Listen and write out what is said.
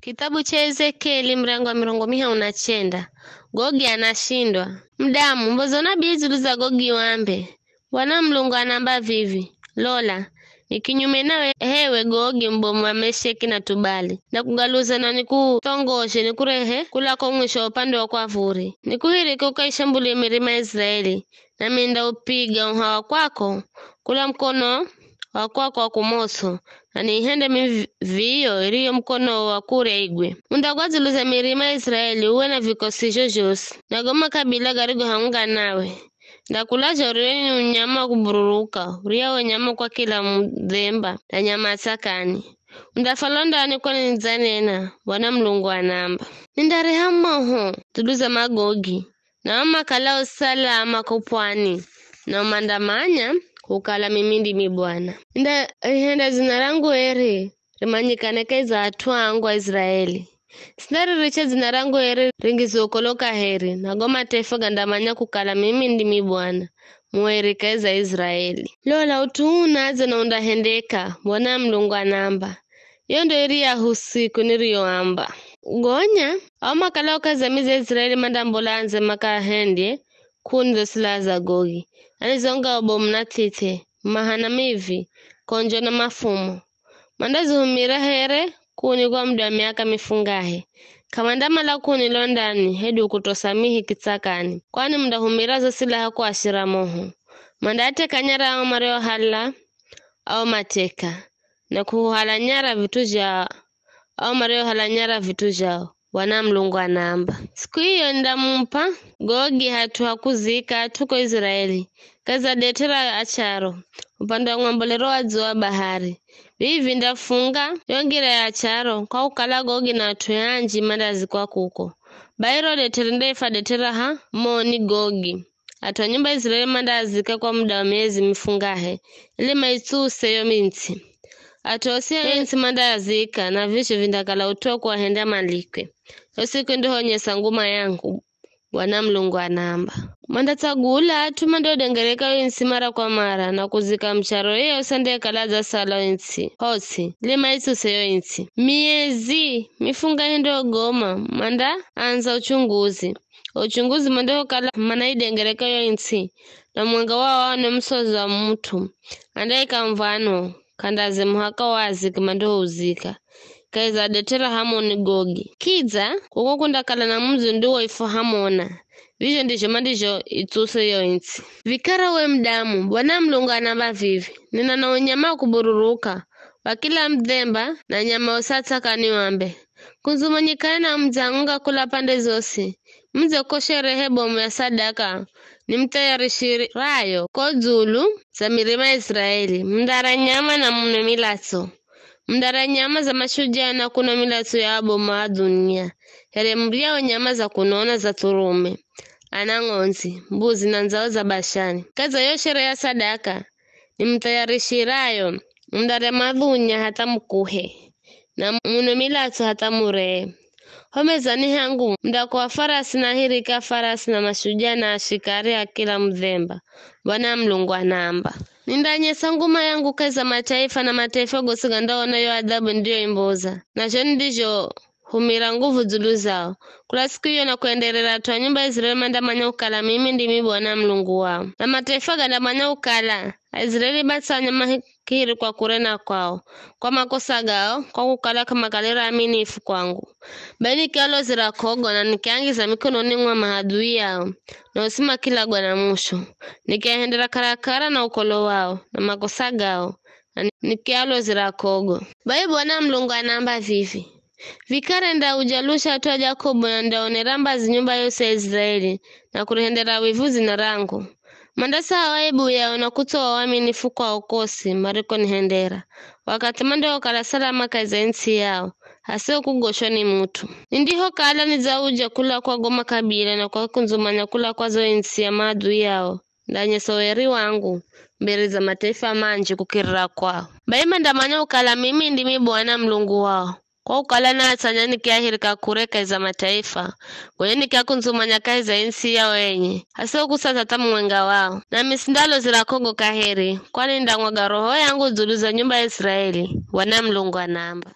Kitabu cha Ezekieli mrango wa 190. Gogi anashindwa. Mdamu mbozona bizuluza Gogi wambe. Bwana Mulungu anamba vivi. Lola, ni kinyume nawe hewe Gogi mbomu wa Mesheki na Tubali. Na kugaluza na nikutongoshe nikurehe kula kwa mwisho upande wa kwavuri. Nikuhiri kukaishambulia milima ya Israeli. Na minda upiga uhawa kwako kula mkono wakwako wa kumoso. Na nihende miviyo iliyo mkono wa kure igwe. Undagwaziluza milima ya Israeli uwe na vikosi jojosi. Na goma kabila garigo haunga nawe. Ndakulaja uriweni unyama kubururuka. Uria unyama kwa kila mdhemba. Na nyama sakani. Undafalonda kwa nizanena. Bwana Mulungu anamba. Nindarehamoho. Tuluza Magogi. Na makala usalama kupwani. Na umandamanya. Kukala mimindi mibwana. Henda zinarangu eri. Rimanyikane keza atuangu wa Israeli. Sinari riche zinarangu eri ringizokoloka heri. Nagoma tefo gandamanya kukala mimindi mibwana. Mweri keza Israeli. Lola utuuna na undahendeka. Bwana Mulungu anamba. Yondo eri ya husiku niriyoamba. Gonya. Au makala ukazamiza Israeli mandambola anze makahendye. Kunzo silaza Gogi. Alizonga obomnatite, mahanamivi, konjo na mafumo. Mandazi humira here, kuni kwa muda wa miaka mifungahe. Kamandama la kuni londani, hedu kutosamihi kitakani. Kwani muda humirazo silaha kwa ashiramoho. Mandate kanyara au mareo hala, au mateka. Na kuhalanyara vitu jao, au mareo halanyara vitu jao. Bwana Mulungu anamba. Siku hiyo ndamumpa Gogi hakuzika tuko Israeli. Kaza detera acharo. Upande wa ng'ombolero wa bahari. Hivi ndafunga yongira ya acharo kwa ukala Gogi na tuyanji mandazi kwa kuko. Bairo detera ha moni Gogi. Atwa nyumba Israeli mandazi kwa muda wa miezi mifungahe. Ili maituse yo minti. Atosia insi mandazika na visho vindakala utoko wa henda malikwe. Yosiku ndiho nyesa nguma yangu. Bwana Mulungu anamba. Mandatagula tumando dengereka insi mara kwa mara na kuzika mcharo yeo sande kalaza sala insi. Hosi, lima isu seyo insi. Miezi, mifunga hendo goma, manda anza uchunguzi. Uchunguzi mando kala manaidengereka yo insi. Na mwanga wao na msozo wa mtu. Andaika mvano. Kandaze muhaka wazi kimando uzika. Kaiza detera hamoni Gogi. Kiza, kukukunda kala na mzu nduwa ifo hamona. Vijo ndijo mandijo ituse yo insi. Vikara we mdamu, Bwana Mulungu anamba vivi. Nina na unyama kubururuka. Wakila mdhemba na nyama usata kaniwambe. Kunzumanyikana na mzangunga kula pande zosi. Mze koshe rehebo mya sadaka. Ni mtayarishirayo kozulu za milima Israeli. Mdara nyama na mune milaso. Mdara nyama za mashujaa na kuna milaso ya aboma dunia. Here mriao nyama za kunona za turume. Anangonzi, mbuzi na nzao za bashani. Kaza yoshere ya sadaka. Ni mtayarishirayo. Mdara madhunya hata mkuhe. Na mune milaso hata mure. Homezani hangu mdako farasi na hirika farasi na mashujaa na ashikari ya kila mdhemba. Bwana Mulungu anamba. Nindanye sanguma yangu keza mataifa na mataifa gosigandao na yo adhabu ndiyo imboza. Na joni ndijo humira nguvu zulu zao. Kula siku hiyo na kuendelea tuwa nyumba Israeli mandamanya ukala mimi ndimi Bwana Mulungu wao. Na mataifa gandamanya ukala. Israeli batsanya mahikiri kwa kurena kwao. Kwa makosa gao, kwa kukala kama kalera aminifu kwangu. Bani kialo zirakogo na nikiangiza mikono ningwa mahadui yao. Na usima kila gwana musho. Nikiahendera karakara na ukolo wao. Na makosa gao. Na nikialo zirakogo. Bai Bwana Mulungu anamba vivi. Vikara nda ujalusha atuwa Jakobo na ndaoneramba zinyumba yose ya Israeli. Na kurehendera wivuzi na rangu. Mandasa hawaibu yao na kutoa waminifu kwa ukosi mariko nihendera. Wakati mando wakala salama kaza insi yao. Haseo kugoshwa ni mtu. Ndiho kala nizauja kula kwa goma kabila na kwa kunzumanya kula kwa zo insi ya madu yao. Ndanye soweri wangu. Mbele za mataifa manji kukirira kwao. Bai mandamanya ukala mimi ndimi Bwana Mulungu wao. Kwa ukala na atanya nikiahirika kureka za mataifa. Kwenye nikia kunzumanya kazi za insi ya wenye. Haseo kusasa tamu mwenga wao. Na misindalo zirakogo kaheri. Kwani ndangwaga roho yangu zulu za nyumba ya Israeli. Bwana Mulungu anamba.